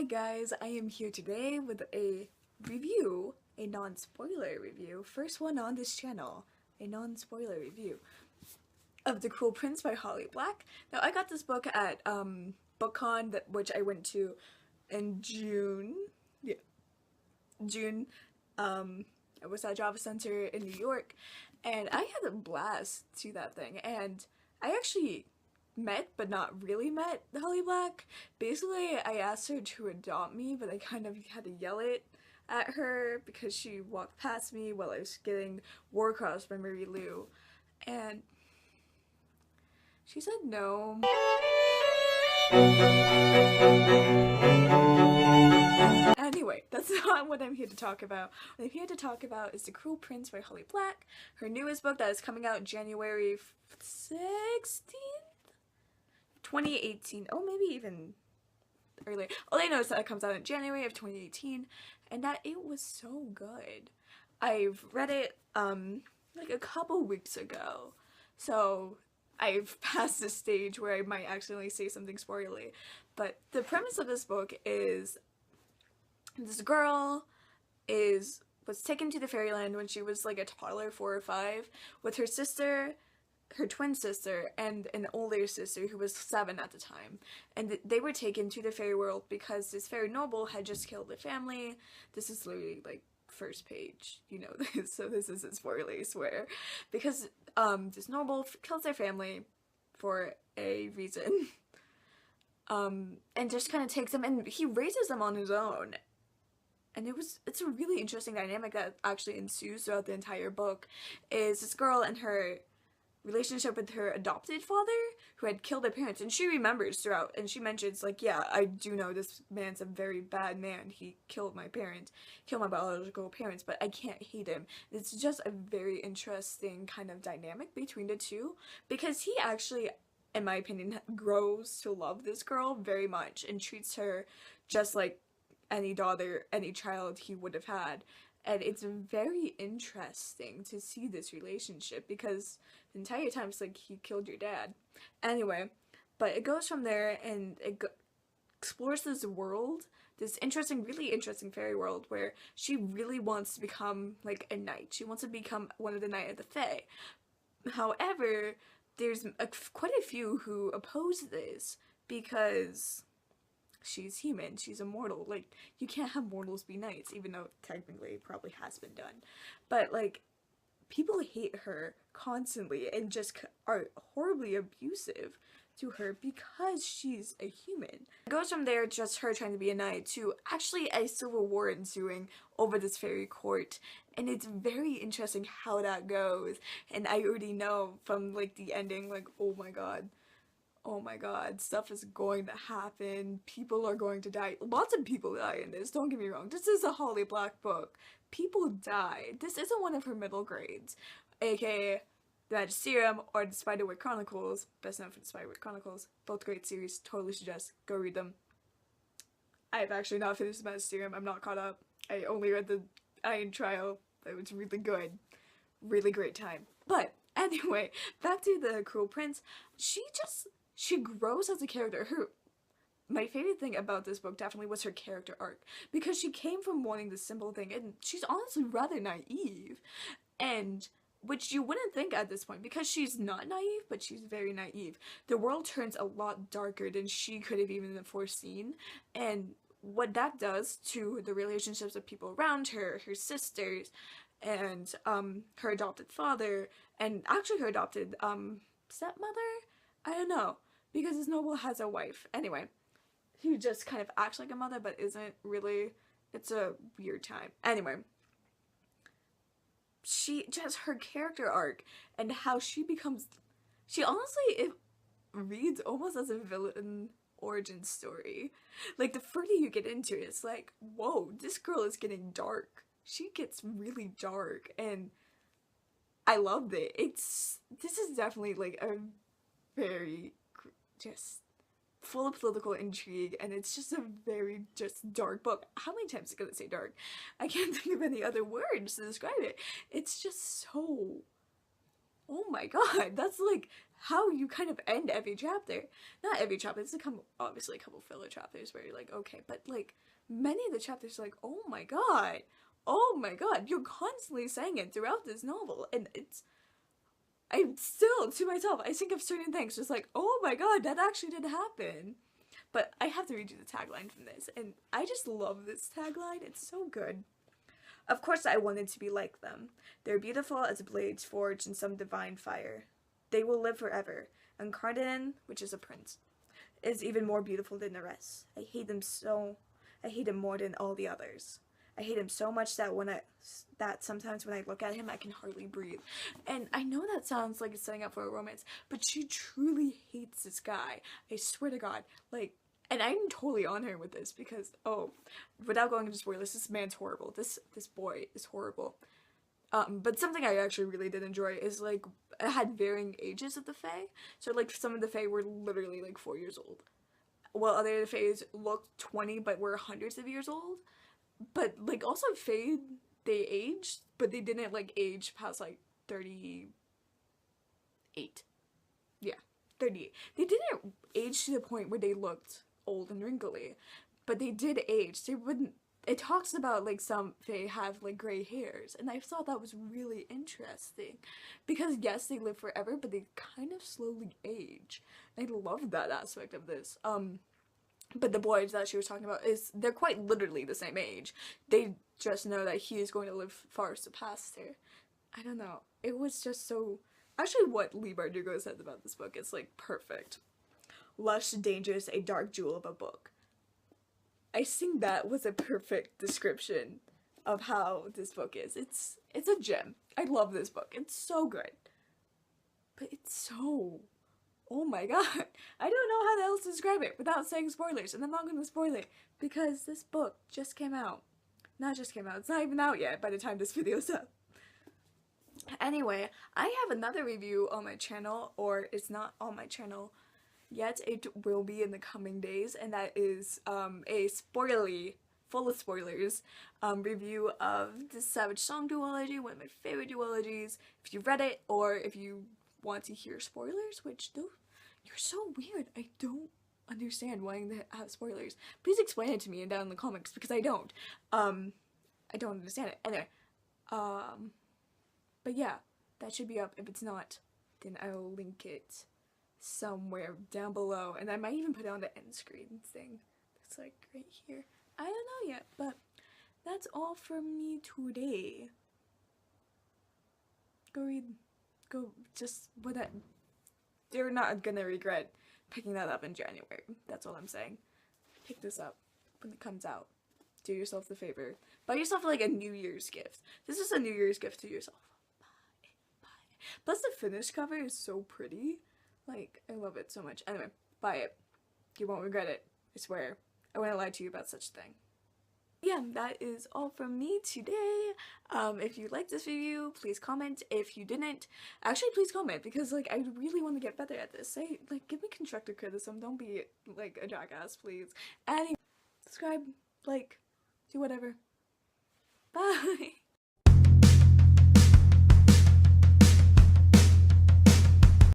Hi guys, I am here today with a review, a non-spoiler review, first one on this channel, a non-spoiler review of The Cruel Prince by Holly Black. Now I got this book at BookCon, which I went to in June. June. I was at Java Center in New York, and I had a blast to that thing, and I actually met but not really met Holly Black. Basically, I asked her to adopt me, but I kind of had to yell it at her because she walked past me while I was getting Warcross by Mary Lou, and she said no. Anyway, that's not what I'm here to talk about. What I'm here to talk about is The Cruel Prince by Holly Black, her newest book that is coming out January 16th? 2018. Oh, maybe even earlier. All I know is that it comes out in January of 2018, and that it was so good. I've read it like a couple weeks ago, so I've passed the stage where I might accidentally say something spoilery. But the premise of this book is this girl was taken to the fairyland when she was like a toddler, 4 or 5, with her sister, her twin sister, and an older sister who was 7 at the time. And they were taken to the fairy world because this fairy noble had just killed their family. This is literally like first page, you know this, so this isn't spoiler, I swear. Because this noble kills their family for a reason. And just kind of takes them, and he raises them on his own. And it's a really interesting dynamic that actually ensues throughout the entire book, is this girl and her relationship with her adopted father who had killed their parents, and she remembers throughout, and she mentions like, yeah, I do know this man's a very bad man, he killed my parents, killed my biological parents, but I can't hate him. It's just a very interesting kind of dynamic between the two, because he actually, in my opinion, grows to love this girl very much and treats her just like any daughter, any child he would have had. And it's very interesting to see this relationship because the entire time it's like, he killed your dad. Anyway, but it goes from there, and it explores this world, this interesting, really interesting fairy world where she really wants to become like a knight. She wants to become one of the Knight of the Fae. However, there's quite a few who oppose this because she's human, she's immortal. Like, you can't have mortals be knights, even though technically it probably has been done. But like, people hate her constantly and just are horribly abusive to her because she's a human. It goes from there, just her trying to be a knight, to actually a civil war ensuing over this fairy court, and it's very interesting how that goes. And I already know from like the ending, like, oh my god, stuff is going to happen, people are going to die. Lots of people die in this, don't get me wrong, this is a Holly Black book. People die. This isn't one of her middle grades, aka The Magisterium or The Spiderwick Chronicles, best known for The Spiderwick Chronicles. Both great series, totally suggest, go read them. I have actually not finished The Magisterium, I'm not caught up. I only read the Iron Trial, it was really good. Really great time. But anyway, back to The Cruel Prince. She grows as a character. My favorite thing about this book definitely was her character arc, because she came from wanting this simple thing, and she's honestly rather naive, and which you wouldn't think at this point, because she's not naive, but she's very naive. The world turns a lot darker than she could have even foreseen, and what that does to the relationships of people around her, her sisters, and her adopted father, and actually her adopted stepmother? I don't know, because this noble has a wife, anyway, who just kind of acts like a mother but isn't really. It's a weird time. Anyway, her character arc and how she honestly, it reads almost as a villain origin story. Like, the further you get into it, it's like, whoa, this girl is getting dark. She gets really dark, and I loved it. This is definitely like a very just full of political intrigue, and it's just a very just dark book. How many times am I gonna say dark? I can't think of any other words to describe it. It's just so, oh my god, that's like how you kind of end every chapter. Not every chapter, it's obviously a couple filler chapters where you're like, okay, but like many of the chapters are like, oh my god, you're constantly saying it throughout this novel, and I'm still, to myself, I think of certain things, just like, oh my god, that actually did happen. But I have to read you the tagline from this, and I just love this tagline, it's so good. Of course I wanted to be like them. They're beautiful as blades forged in some divine fire. They will live forever, and Quartet, which is a prince, is even more beautiful than the rest. I hate him more than all the others. I hate him so much that sometimes when I look at him, I can hardly breathe. And I know that sounds like it's setting up for a romance, but she truly hates this guy. I swear to God. Like, and I'm totally on her with this because, oh, without going into spoilers, this man's horrible. This boy is horrible. But something I actually really did enjoy is, like, it had varying ages of the Fae. So, like, some of the Fae were literally, like, 4 years old. While other of the Faes looked 20 but were hundreds of years old. But, like, also Fae, they aged, but they didn't, like, age past, like, 38. Yeah, 38. They didn't age to the point where they looked old and wrinkly, but they did age. They wouldn't, it talks about, like, some Fae have, like, gray hairs, and I thought that was really interesting. Because, yes, they live forever, but they kind of slowly age. I love that aspect of this. But the boys that she was talking about, they're quite literally the same age. They just know that he is going to live far past her. I don't know. It was just so... Actually, what Lee Bardugo said about this book is, like, perfect. Lush, dangerous, a dark jewel of a book. I think that was a perfect description of how this book is. It's a gem. I love this book. It's so good. But it's so... Oh my god, I don't know how else to describe it without saying spoilers, and I'm not going to spoil it, because this book just came out. Not just came out, it's not even out yet by the time this video's up. Anyway, I have another review on my channel, or it's not on my channel yet, it will be in the coming days, and that is a full of spoilers, review of the Savage Song duology, one of my favorite duologies. If you've read it, or if you want to hear spoilers, which you're so weird. I don't understand wanting to have spoilers. Please explain it to me down in the comments because I don't. I don't understand it. Anyway, but yeah, that should be up. If it's not, then I'll link it somewhere down below, and I might even put it on the end screen thing. It's like right here. I don't know yet, but that's all from me today. You're not gonna regret picking that up in January. That's all I'm saying. Pick this up when it comes out. Do yourself the favor. Buy yourself like a New Year's gift. This is a New Year's gift to yourself. Buy it. Plus the finished cover is so pretty. Like, I love it so much. Anyway, buy it. You won't regret it. I swear. I wouldn't lie to you about such a thing. Yeah, that is all from me today. If you liked this review, please comment. If you didn't, actually please comment, because like I really want to get better at this. Give me constructive criticism. Don't be like a jackass, please. And subscribe, like, do whatever. Bye.